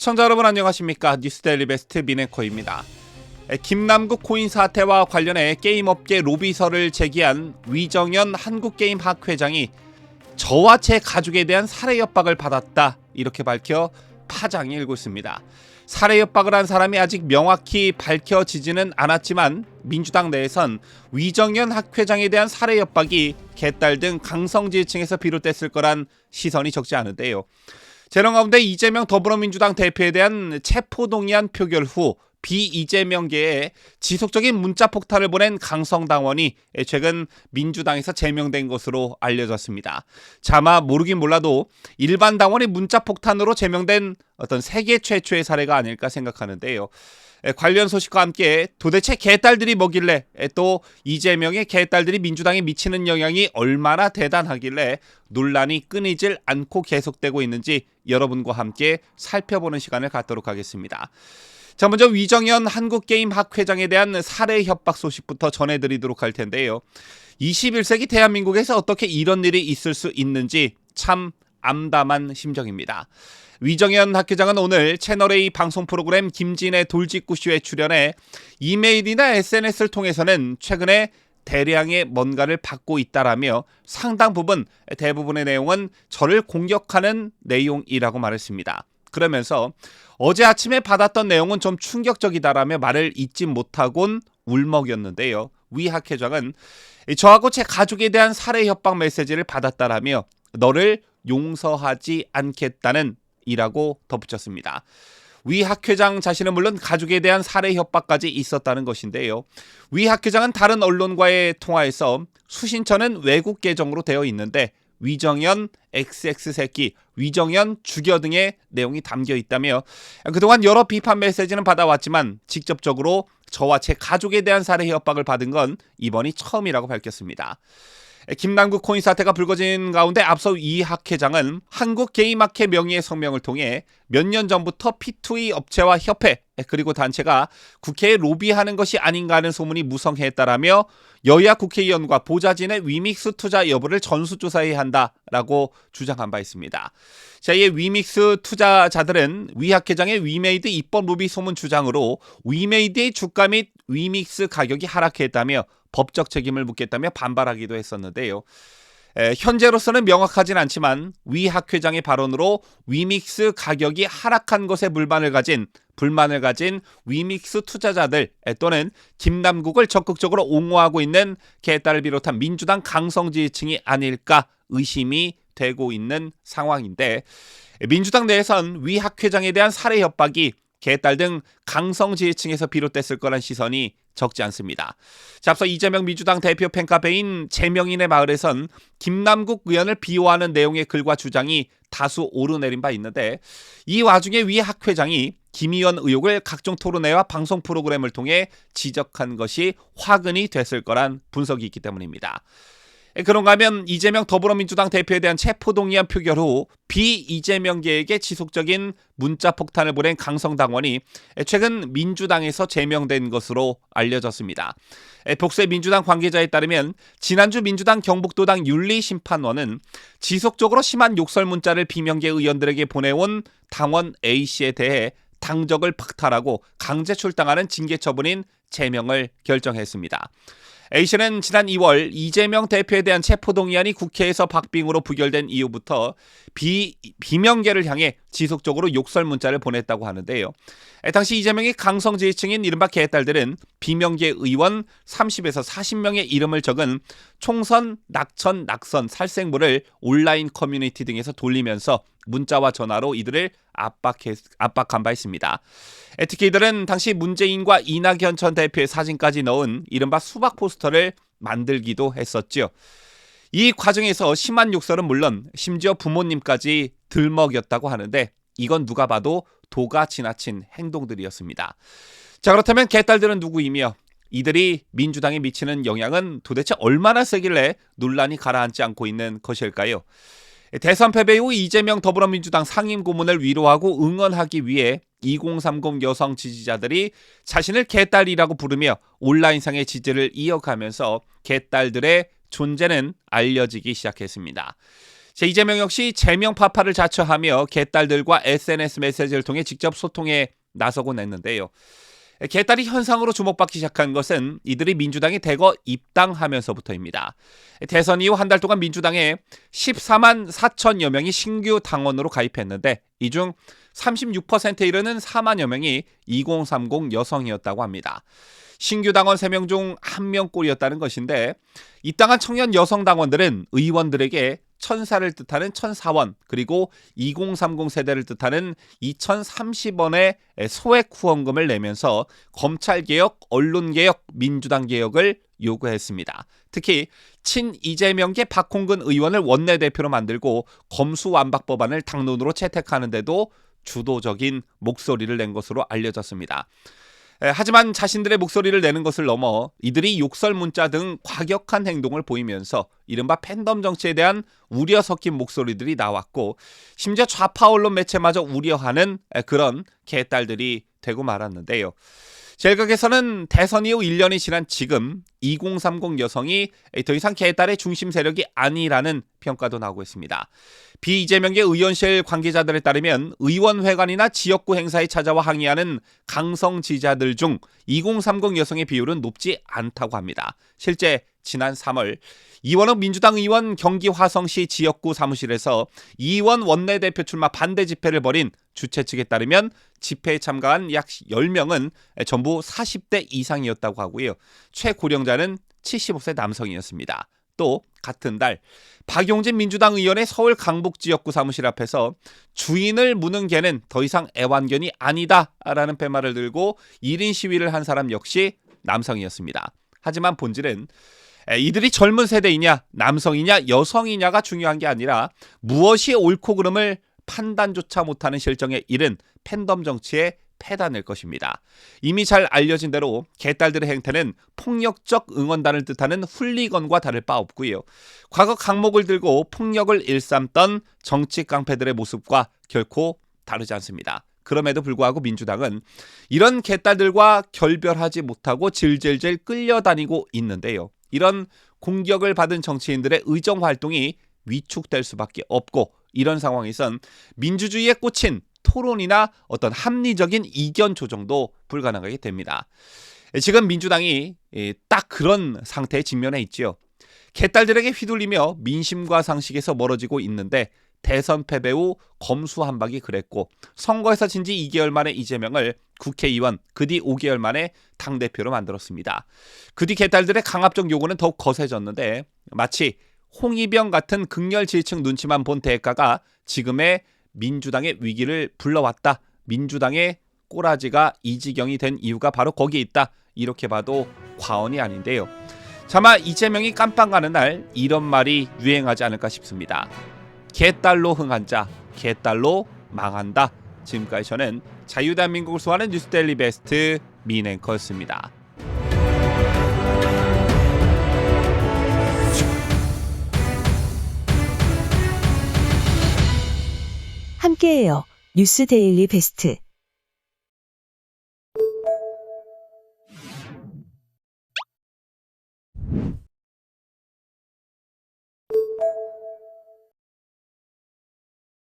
시청자 여러분 안녕하십니까? 뉴스데일리 베스트 미네코입니다. 김남국 코인 사태와 관련해 게임업계 로비설을 제기한 위정현 한국게임학회장이 저와 제 가족에 대한 살해 협박을 받았다 이렇게 밝혀 파장이 일고 있습니다. 살해 협박을 한 사람이 아직 명확히 밝혀지지는 않았지만 민주당 내에선 위정현 학회장에 대한 살해 협박이 개딸 등 강성지층에서 비롯됐을 거란 시선이 적지 않은데요. 재론 가운데 이재명 더불어민주당 대표에 대한 체포동의안 표결 후 비이재명계에 지속적인 문자 폭탄을 보낸 강성당원이 최근 민주당에서 제명된 것으로 알려졌습니다. 차마 모르긴 몰라도 일반 당원이 문자 폭탄으로 제명된 어떤 세계 최초의 사례가 아닐까 생각하는데요. 관련 소식과 함께 도대체 개딸들이 뭐길래 또 이재명의 개딸들이 민주당에 미치는 영향이 얼마나 대단하길래 논란이 끊이질 않고 계속되고 있는지 여러분과 함께 살펴보는 시간을 갖도록 하겠습니다. 자, 먼저 위정현 한국게임학회장에 대한 살해 협박 소식부터 전해드리도록 할 텐데요. 21세기 대한민국에서 어떻게 이런 일이 있을 수 있는지 참 암담한 심정입니다. 위정현 학회장은 오늘 채널A 방송 프로그램 김진의 돌직구쇼에 출연해 이메일이나 SNS를 통해서는 최근에 대량의 뭔가를 받고 있다라며 상당 부분 대부분의 내용은 저를 공격하는 내용이라고 말했습니다. 그러면서 어제 아침에 받았던 내용은 좀 충격적이다라며 말을 잇지 못하곤 울먹였는데요. 위 학회장은 저하고 제 가족에 대한 살해 협박 메시지를 받았다라며 너를 용서하지 않겠다는 이라고 덧붙였습니다. 위 학회장 자신은 물론 가족에 대한 살해 협박까지 있었다는 것인데요. 위 학회장은 다른 언론과의 통화에서 수신처는 외국 계정으로 되어 있는데 위정현 XX 새끼, 위정현 죽여 등의 내용이 담겨 있다며 그동안 여러 비판 메시지는 받아왔지만 직접적으로 저와 제 가족에 대한 살해 협박을 받은 건 이번이 처음이라고 밝혔습니다. 김남국 코인 사태가 불거진 가운데 앞서 이 학회장은 한국게임학회 명의의 성명을 통해 몇 년 전부터 P2E 업체와 협회 그리고 단체가 국회에 로비하는 것이 아닌가 하는 소문이 무성했다라며 여야 국회의원과 보좌진의 위믹스 투자 여부를 전수조사해야 한다라고 주장한 바 있습니다. 자, 이 위믹스 투자자들은 위 학회장의 위메이드 입법 로비 소문 주장으로 위메이드의 주가 및 위믹스 가격이 하락했다며 법적 책임을 묻겠다며 반발하기도 했었는데요. 현재로서는 명확하진 않지만 위 학회장의 발언으로 위믹스 가격이 하락한 것에 불만을 가진 위믹스 투자자들 또는 김남국을 적극적으로 옹호하고 있는 개딸을 비롯한 민주당 강성지층이 아닐까 의심이 되고 있는 상황인데 민주당 내에선 위 학회장에 대한 살해 협박이 개딸 등 강성지층에서 비롯됐을 거란 시선이 적지 않습니다. 자, 앞서 이재명 민주당 대표 팬카페인 제명인의 마을에선 김남국 의원을 비호하는 내용의 글과 주장이 다수 오르내린 바 있는데 이 와중에 위 학회장이 김 의원 의혹을 각종 토론회와 방송 프로그램을 통해 지적한 것이 화근이 됐을 거란 분석이 있기 때문입니다. 그런가 하면 이재명 더불어민주당 대표에 대한 체포동의안 표결 후 비이재명계에게 지속적인 문자 폭탄을 보낸 강성당원이 최근 민주당에서 제명된 것으로 알려졌습니다. 복수의 민주당 관계자에 따르면 지난주 민주당 경북도당 윤리심판원은 지속적으로 심한 욕설 문자를 비명계 의원들에게 보내온 당원 A씨에 대해 당적을 박탈하고 강제 출당하는 징계 처분인 제명을 결정했습니다. A씨는 지난 2월 이재명 대표에 대한 체포동의안이 국회에서 박빙으로 부결된 이후부터 비명계를 향해 지속적으로 욕설 문자를 보냈다고 하는데요. 당시 이재명의 강성지층인 이른바 개딸들은 비명계 의원 30에서 40명의 이름을 적은 총선, 낙천, 낙선, 살생부를 온라인 커뮤니티 등에서 돌리면서 문자와 전화로 이들을 압박한 바 있습니다. 특히 이들은 당시 문재인과 이낙연 전 대표의 사진까지 넣은 이른바 수박 포스터를 만들기도 했었죠. 이 과정에서 심한 욕설은 물론 심지어 부모님까지 들먹였다고 하는데 이건 누가 봐도 도가 지나친 행동들이었습니다. 자, 그렇다면 개딸들은 누구이며 이들이 민주당에 미치는 영향은 도대체 얼마나 세길래 논란이 가라앉지 않고 있는 것일까요? 대선 패배 후 이재명 더불어민주당 상임고문을 위로하고 응원하기 위해 2030 여성 지지자들이 자신을 개딸이라고 부르며 온라인상의 지지를 이어가면서 개딸들의 존재는 알려지기 시작했습니다. 이재명 역시 제명 파파를 자처하며 개딸들과 SNS 메시지를 통해 직접 소통에 나서곤 했는데요. 개딸이 현상으로 주목받기 시작한 것은 이들이 민주당에 대거 입당하면서부터입니다. 대선 이후 한 달 동안 민주당에 14만 4천여 명이 신규 당원으로 가입했는데 이 중 36%에 이르는 4만여 명이 2030 여성이었다고 합니다. 신규 당원 3명 중 1명꼴이었다는 것인데 입당한 청년 여성 당원들은 의원들에게 천사를 뜻하는 1,004원 그리고 2030 세대를 뜻하는 2,030원의 소액 후원금을 내면서 검찰개혁, 언론개혁, 민주당개혁을 요구했습니다. 특히 친 이재명계 박홍근 의원을 원내대표로 만들고 검수완박 법안을 당론으로 채택하는 데도 주도적인 목소리를 낸 것으로 알려졌습니다. 하지만 자신들의 목소리를 내는 것을 넘어 이들이 욕설 문자 등 과격한 행동을 보이면서 이른바 팬덤 정치에 대한 우려 섞인 목소리들이 나왔고 심지어 좌파 언론 매체마저 우려하는 그런 개딸들이 되고 말았는데요. 제 일각에서는 대선 이후 1년이 지난 지금 2030 여성이 더 이상 개딸의 중심 세력이 아니라는 평가도 나오고 있습니다. 비이재명계 의원실 관계자들에 따르면 의원회관이나 지역구 행사에 찾아와 항의하는 강성 지지자들 중 2030 여성의 비율은 높지 않다고 합니다. 실제 지난 3월 이원욱 민주당 의원 경기 화성시 지역구 사무실에서 이원 원내대표 출마 반대 집회를 벌인 주최 측에 따르면 집회에 참가한 약 10명은 전부 40대 이상이었다고 하고요. 최고령자는 75세 남성이었습니다. 또 같은 달 박용진 민주당 의원의 서울 강북 지역구 사무실 앞에서 주인을 무는 개는 더 이상 애완견이 아니다라는 팻말을 들고 1인 시위를 한 사람 역시 남성이었습니다. 하지만 본질은 이들이 젊은 세대이냐 남성이냐 여성이냐가 중요한 게 아니라 무엇이 옳고 그름을 판단조차 못하는 실정에 이른 팬덤 정치의 패단일 것입니다. 이미 잘 알려진 대로 개딸들의 행태는 폭력적 응원단을 뜻하는 훌리건과 다를 바 없고요. 과거 강목을 들고 폭력을 일삼던 정치 깡패들의 모습과 결코 다르지 않습니다. 그럼에도 불구하고 민주당은 이런 개딸들과 결별하지 못하고 질질질 끌려다니고 있는데요. 이런 공격을 받은 정치인들의 의정 활동이 위축될 수밖에 없고 이런 상황에선 민주주의에 꽂힌 토론이나 어떤 합리적인 이견 조정도 불가능하게 됩니다. 지금 민주당이 딱 그런 상태에 직면해 있지요. 개딸들에게 휘둘리며 민심과 상식에서 멀어지고 있는데 대선 패배 후 검수한박이 그랬고 선거에서 진 지 2개월 만에 이재명을 국회의원, 그 뒤 5개월 만에 당대표로 만들었습니다. 그 뒤 개딸들의 강압적 요구는 더욱 거세졌는데 마치 홍위병 같은 극렬 지지층 눈치만 본 대가가 지금의 민주당의 위기를 불러왔다. 민주당의 꼬라지가 이 지경이 된 이유가 바로 거기에 있다. 이렇게 봐도 과언이 아닌데요. 차마 이재명이 깜빵 가는 날 이런 말이 유행하지 않을까 싶습니다. 개딸로 흥한 자, 개딸로 망한다. 지금까지 저는 자유대한민국을 소화하는 뉴스데일리 베스트 민앵커였습니다. 함께해요. 뉴스데일리 베스트.